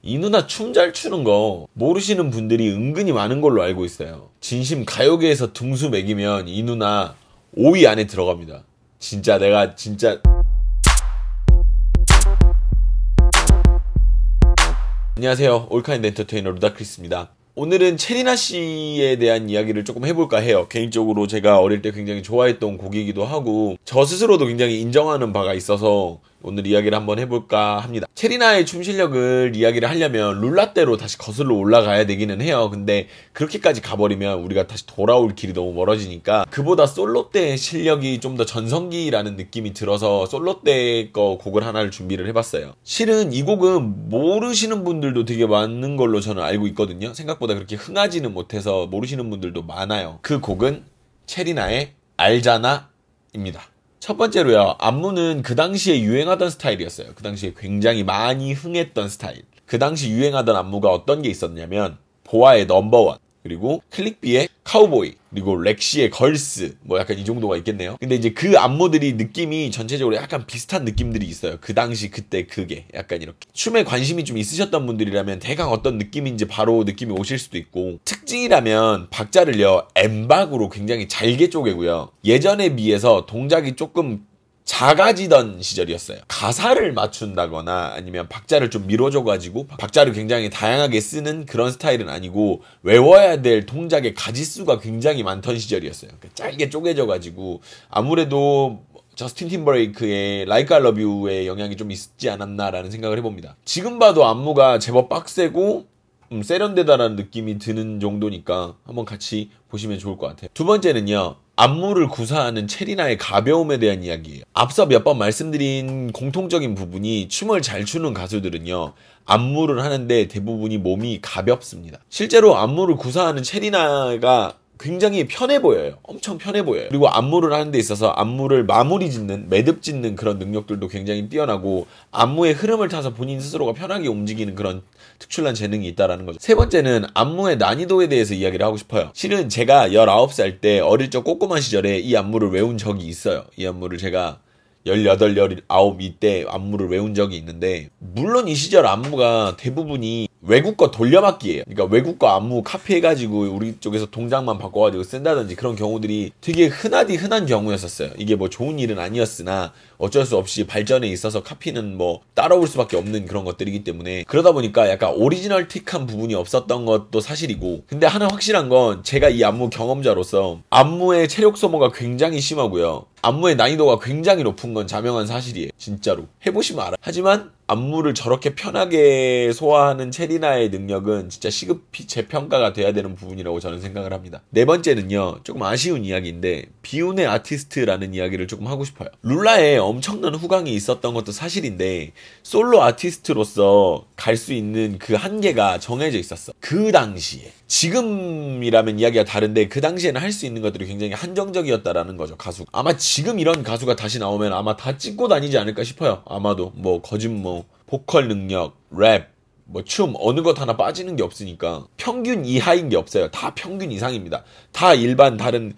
이 누나 춤 잘 추는 거 모르시는 분들이 은근히 많은 걸로 알고 있어요. 진심 가요계에서 등수 매기면 이 누나 5위 안에 들어갑니다. 진짜 내가 진짜. 안녕하세요. 올카인드 엔터테이너 루다크리스입니다. 오늘은 체리나 씨에 대한 이야기를 조금 해볼까 해요. 개인적으로 제가 어릴 때 굉장히 좋아했던 곡이기도 하고 저 스스로도 굉장히 인정하는 바가 있어서 오늘 이야기를 한번 해볼까 합니다. 체리나의 춤 실력을 이야기를 하려면 룰라떼로 다시 거슬러 올라가야 되기는 해요. 근데 그렇게까지 가버리면 우리가 다시 돌아올 길이 너무 멀어지니까 그보다 솔로 때 실력이 좀 더 전성기라는 느낌이 들어서 솔로 때 거 곡을 하나를 준비를 해봤어요. 실은 이 곡은 모르시는 분들도 되게 많은 걸로 저는 알고 있거든요. 생각보다 그렇게 흥하지는 못해서 모르시는 분들도 많아요. 그 곡은 체리나의 알잖아 입니다. 첫 번째로요, 안무는 그 당시에 유행하던 스타일이었어요. 그 당시에 굉장히 많이 흥했던 스타일. 그 당시 유행하던 안무가 어떤 게 있었냐면 보아의 넘버원, 그리고 클릭비의 카우보이, 그리고 렉시의 걸스, 뭐 약간 이 정도가 있겠네요. 근데 이제 그 안무들이 느낌이 전체적으로 약간 비슷한 느낌들이 있어요. 그 당시 그때 그게 약간 이렇게 춤에 관심이 좀 있으셨던 분들이라면 대강 어떤 느낌인지 바로 느낌이 오실 수도 있고, 특징이라면 박자를요 엠박으로 굉장히 잘게 쪼개고요, 예전에 비해서 동작이 조금 작아지던 시절이었어요. 가사를 맞춘다거나 아니면 박자를 좀 밀어줘가지고 박자를 굉장히 다양하게 쓰는 그런 스타일은 아니고 외워야 될 동작의 가지수가 굉장히 많던 시절이었어요. 짧게 쪼개져가지고 아무래도 저스틴 팀버레이크의 Like I Love You의 영향이 좀 있지 않았나라는 생각을 해봅니다. 지금 봐도 안무가 제법 빡세고 세련되다라는 느낌이 드는 정도니까 한번 같이 보시면 좋을 것 같아요. 두 번째는요, 안무를 구사하는 체리나의 가벼움에 대한 이야기예요. 앞서 몇 번 말씀드린 공통적인 부분이 춤을 잘 추는 가수들은요, 안무를 하는데 대부분이 몸이 가볍습니다. 실제로 안무를 구사하는 체리나가 굉장히 편해 보여요. 엄청 편해 보여요. 그리고 안무를 하는 데 있어서 안무를 마무리 짓는, 매듭 짓는 그런 능력들도 굉장히 뛰어나고 안무의 흐름을 타서 본인 스스로가 편하게 움직이는 그런 특출난 재능이 있다라는 거죠. 세 번째는 안무의 난이도에 대해서 이야기를 하고 싶어요. 실은 제가 19살 때 어릴 적 꼬꼬만 시절에 이 안무를 외운 적이 있어요. 이 안무를 제가 18, 19 이때 안무를 외운 적이 있는데, 물론 이 시절 안무가 대부분이 외국 거 돌려막기예요. 그러니까 외국 거 안무 카피해가지고 우리 쪽에서 동작만 바꿔가지고 쓴다든지 그런 경우들이 되게 흔한 경우였었어요. 이게 뭐 좋은 일은 아니었으나 어쩔 수 없이 발전에 있어서 카피는 뭐 따라올 수밖에 없는 그런 것들이기 때문에, 그러다 보니까 약간 오리지널틱한 부분이 없었던 것도 사실이고, 근데 하나 확실한 건 제가 이 안무 경험자로서 안무의 체력 소모가 굉장히 심하고요, 안무의 난이도가 굉장히 높은 건 자명한 사실이에요. 진짜로 해보시면 알아요. 하지만 안무를 저렇게 편하게 소화하는 체리나의 능력은 진짜 시급히 재평가가 돼야 되는 부분이라고 저는 생각을 합니다. 네 번째는요, 조금 아쉬운 이야기인데 비운의 아티스트라는 이야기를 조금 하고 싶어요. 룰라에 엄청난 후광이 있었던 것도 사실인데 솔로 아티스트로서 갈 수 있는 그 한계가 정해져 있었어. 그 당시에. 지금이라면 이야기가 다른데 그 당시에는 할 수 있는 것들이 굉장히 한정적이었다라는 거죠, 가수. 아마 지금 이런 가수가 다시 나오면 아마 다 찍고 다니지 않을까 싶어요. 아마도 뭐 거진 뭐 보컬 능력, 랩, 뭐 춤 어느 것 하나 빠지는 게 없으니까 평균 이하인 게 없어요. 다 평균 이상입니다. 다 일반 다른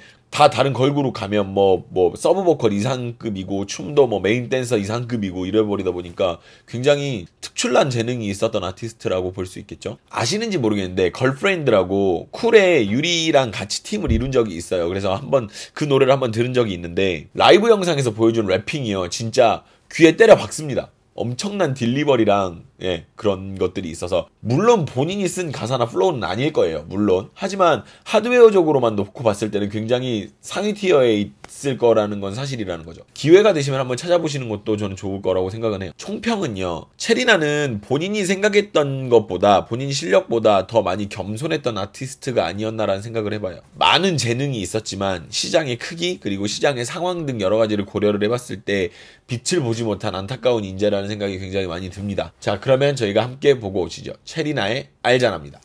걸그룹 가면 뭐 서브 보컬 이상급이고 춤도 뭐 메인 댄서 이상급이고 이래버리다 보니까 굉장히 특출난 재능이 있었던 아티스트라고 볼 수 있겠죠. 아시는지 모르겠는데 걸프렌드라고 쿨의 유리랑 같이 팀을 이룬 적이 있어요. 그래서 한번 그 노래를 한번 들은 적이 있는데 라이브 영상에서 보여준 래핑이요, 진짜 귀에 때려 박습니다. 엄청난 딜리버리랑 그런 것들이 있어서, 물론 본인이 쓴 가사나 플로우는 아닐 거예요, 물론. 하지만 하드웨어적으로만 놓고 봤을 때는 굉장히 상위 티어에 있을 거라는 건 사실이라는 거죠. 기회가 되시면 한번 찾아보시는 것도 저는 좋을 거라고 생각은 해요. 총평은요, 체리나는 본인이 생각했던 것보다, 본인 실력보다 더 많이 겸손했던 아티스트가 아니었나라는 생각을 해봐요. 많은 재능이 있었지만 시장의 크기 그리고 시장의 상황 등 여러 가지를 고려를 해봤을 때 빛을 보지 못한 안타까운 인재라는 생각이 굉장히 많이 듭니다. 자, 그러면 저희가 함께 보고 오시죠. 체리나의 알잖아입니다.